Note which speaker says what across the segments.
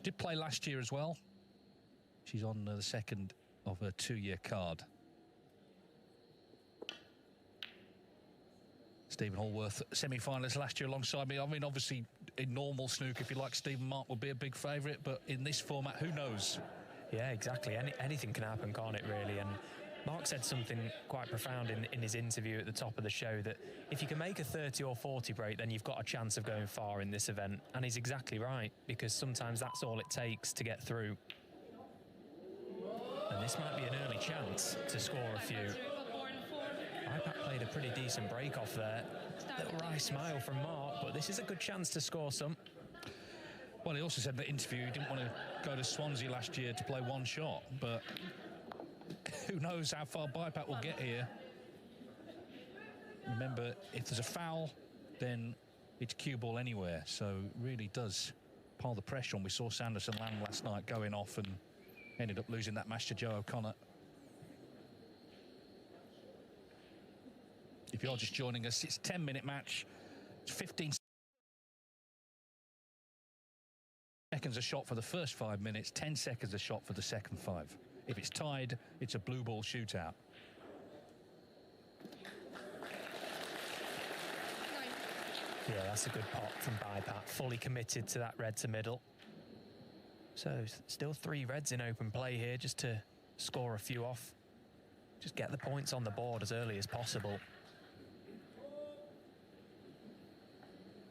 Speaker 1: She did play last year as well. She's on the second of her 2-year card. Stephen Hallworth, semi-finalist last year alongside me. I mean, obviously, in normal snooker, if you like Stephen, Mark would be a big favourite, but in this format, who knows?
Speaker 2: Yeah, exactly. Anything can happen, can't it, really? And Mark said something quite profound in his interview at the top of the show, that if you can make a 30 or 40 break, then you've got a chance of going far in this event. And he's exactly right, because sometimes that's all it takes to get through. And this might be an early chance to score a few. Baipat played a pretty decent break off there. Little wry smile from Mark, but this is a good chance to score some.
Speaker 1: Well, he also said in the interview he didn't want to go to Swansea last year to play one shot, but who knows how far Baipat will get here. Remember, if there's a foul, then it's cue ball anywhere, so it really does pile the pressure on. We saw Sanderson Lamb last night going off and ended up losing that match to Joe O'Connor. If you're just joining us, it's a 10-minute match. It's 15 seconds a shot for the first 5 minutes, 10 seconds a shot for the second 5. If it's tied, it's a blue ball shootout.
Speaker 2: Yeah, that's a good pot from Baipat. Fully committed to that red to middle. So still 3 reds in open play here, just to score a few off. Just get the points on the board as early as possible.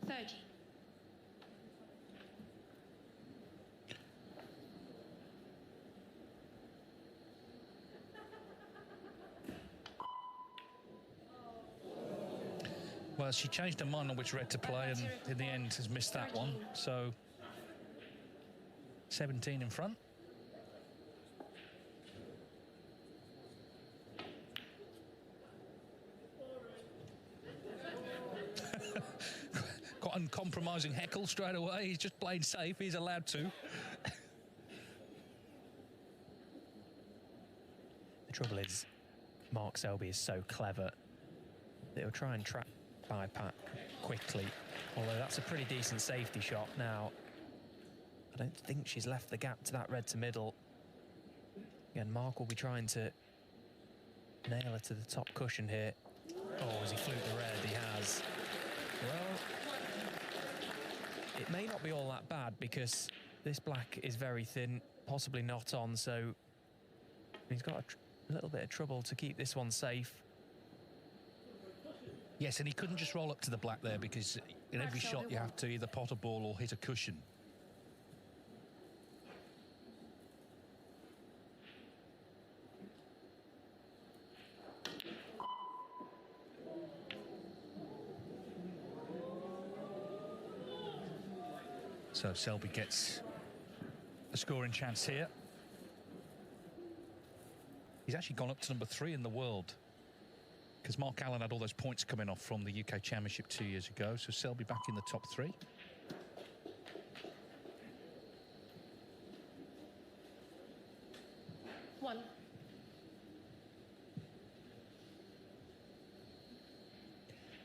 Speaker 3: 30.
Speaker 1: Well, she changed her mind on which red to play and in the end has missed that one. So 17 in front. Quite uncompromising heckle straight away. He's just playing safe. He's allowed to.
Speaker 2: The trouble is, Mark Selby is so clever that he'll try and trap Baipat quickly. Although that's a pretty decent safety shot. Now, I don't think she's left the gap to that red to middle. Again, Mark will be trying to nail her to the top cushion here. Oh, has he fluked the red? He has. Well, it may not be all that bad because this black is very thin, possibly not on, so he's got a little bit of trouble to keep this one safe.
Speaker 1: Yes, and he couldn't just roll up to the black there because in every shot you have to either pot a ball or hit a cushion. So Selby gets a scoring chance here. He's actually gone up to number 3 in the world because Mark Allen had all those points coming off from the UK Championship 2 years ago. So Selby back in the top 3.
Speaker 3: One.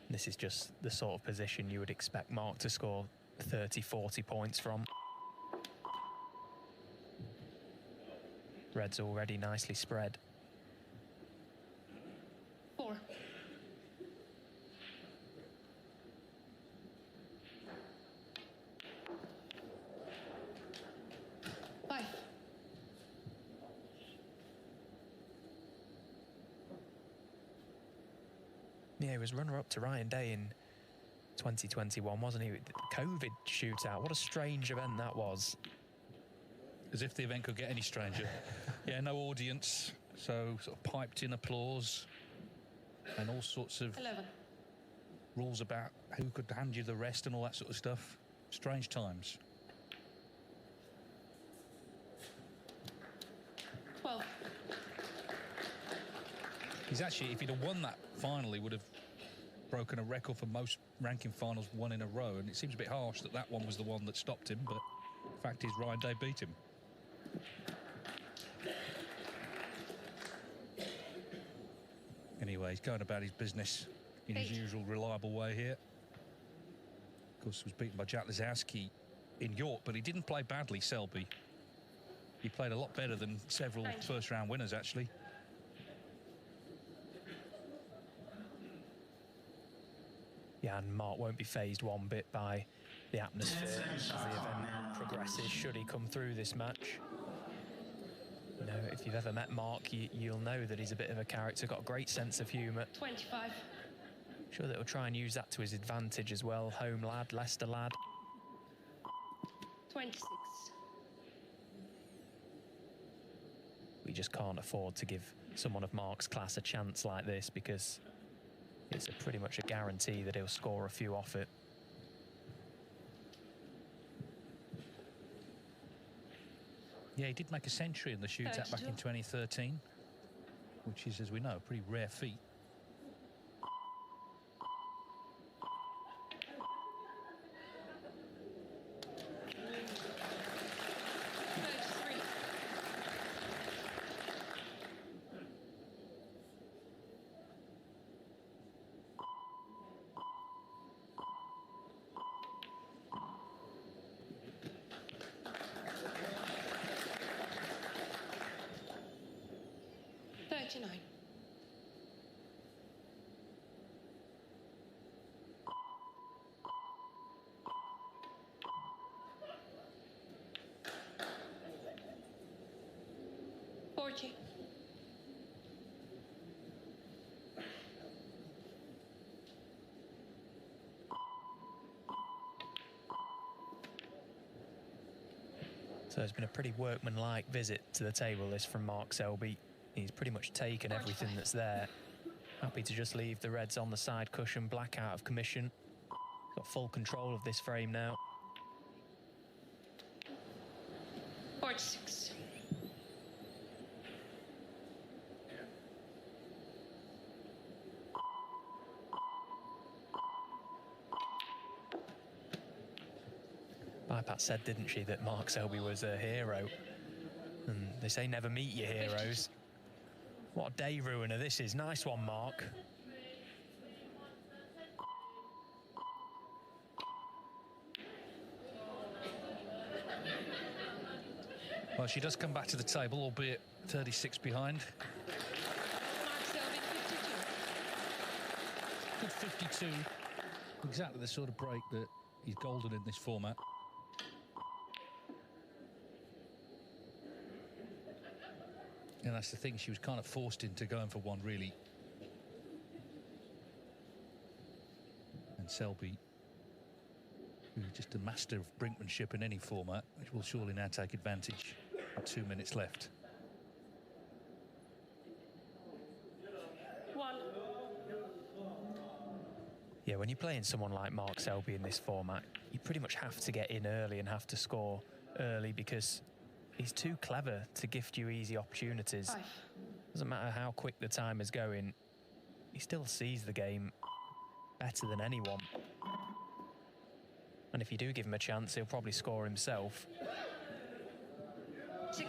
Speaker 2: This is just the sort of position you would expect Mark to score 30, 40 points from. Red's already nicely spread.
Speaker 3: 4.
Speaker 2: Yeah, he was runner-up to Ryan Day in 2021, wasn't he? The COVID shootout. What a strange event that was.
Speaker 1: As if the event could get any stranger. Yeah, no audience, so sort of piped in applause and all sorts of
Speaker 3: 11.
Speaker 1: rules about who could hand you the rest and all that sort of stuff. Strange times.
Speaker 3: 12.
Speaker 1: He's actually, if he'd have won that final, he would have broken a record for most ranking finals won in a row, and it seems a bit harsh that that one was the one that stopped him, but the fact is Ryan Day beat him. Anyway, he's going about his business in his usual reliable way here. Of course, he was beaten by Jack Lisowski in York, but he didn't play badly, Selby. He played a lot better than several first-round winners, actually.
Speaker 2: Yeah, and Mark won't be phased one bit by the atmosphere as the event progresses, should he come through this match. You know, if you've ever met Mark, you'll know that he's a bit of a character, got a great sense of humour.
Speaker 3: 25.
Speaker 2: Sure that he'll try and use that to his advantage as well. Home lad, Leicester lad.
Speaker 3: 26.
Speaker 2: We just can't afford to give someone of Mark's class a chance like this, because it's pretty much a guarantee that he'll score a few off it.
Speaker 1: Yeah, he did make a century in the shootout back in 2013, which is, as we know, a pretty rare feat.
Speaker 2: So it's been a pretty workmanlike visit to the table, this from Mark Selby. He's pretty much taken everything that's there. Happy to just leave the reds on the side cushion, black out of commission. Got full control of this frame now.
Speaker 3: 46.
Speaker 2: Baipat said, didn't she, that Mark Selby was a hero? And they say never meet your heroes. What a day ruiner this is. Nice one, Mark.
Speaker 1: Well, she does come back to the table, albeit 36 behind. Good 52. Exactly the sort of break that is golden in this format. And that's the thing, she was kind of forced into going for one, really. And Selby, who's just a master of brinkmanship in any format, which will surely now take advantage. 2 minutes left.
Speaker 3: 1.
Speaker 2: Yeah, when you're playing someone like Mark Selby in this format, you pretty much have to get in early and have to score early, because he's too clever to gift you easy opportunities.
Speaker 3: 5.
Speaker 2: Doesn't matter how quick the time is going, he still sees the game better than anyone. And if you do give him a chance, he'll probably score himself.
Speaker 3: 6.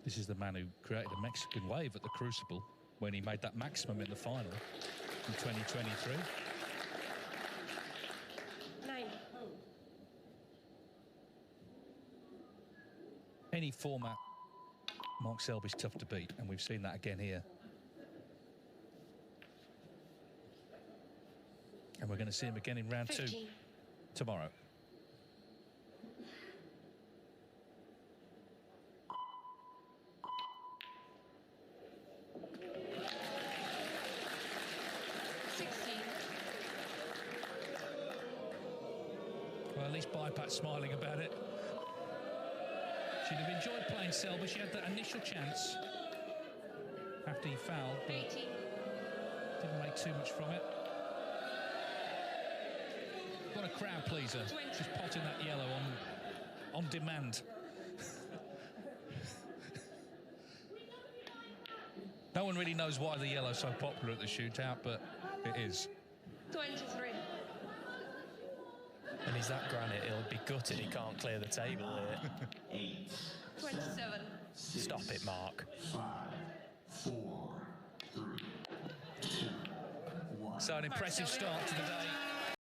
Speaker 1: This is the man who created a Mexican wave at the Crucible when he made that maximum in the final in 2023.
Speaker 3: 9.
Speaker 1: Any format, Mark Selby's tough to beat, and we've seen that again here. And we're going to see him again in round 2 tomorrow. Well, at least Baipat's smiling about it. She'd have enjoyed playing Selby. She had that initial chance after he fouled, but
Speaker 3: 18.
Speaker 1: didn't make too much from it. What a crowd pleaser.
Speaker 3: 20.
Speaker 1: Just potting that yellow on demand. No one really knows why the yellow's so popular at the shootout, but it is.
Speaker 3: 23.
Speaker 2: And he's that granite, he'll be gutted he can't clear the table here.
Speaker 3: 27.
Speaker 2: Stop it, Mark.
Speaker 4: 5, 4, 3, 2, 1.
Speaker 1: So an impressive
Speaker 3: Selby.
Speaker 1: start to the day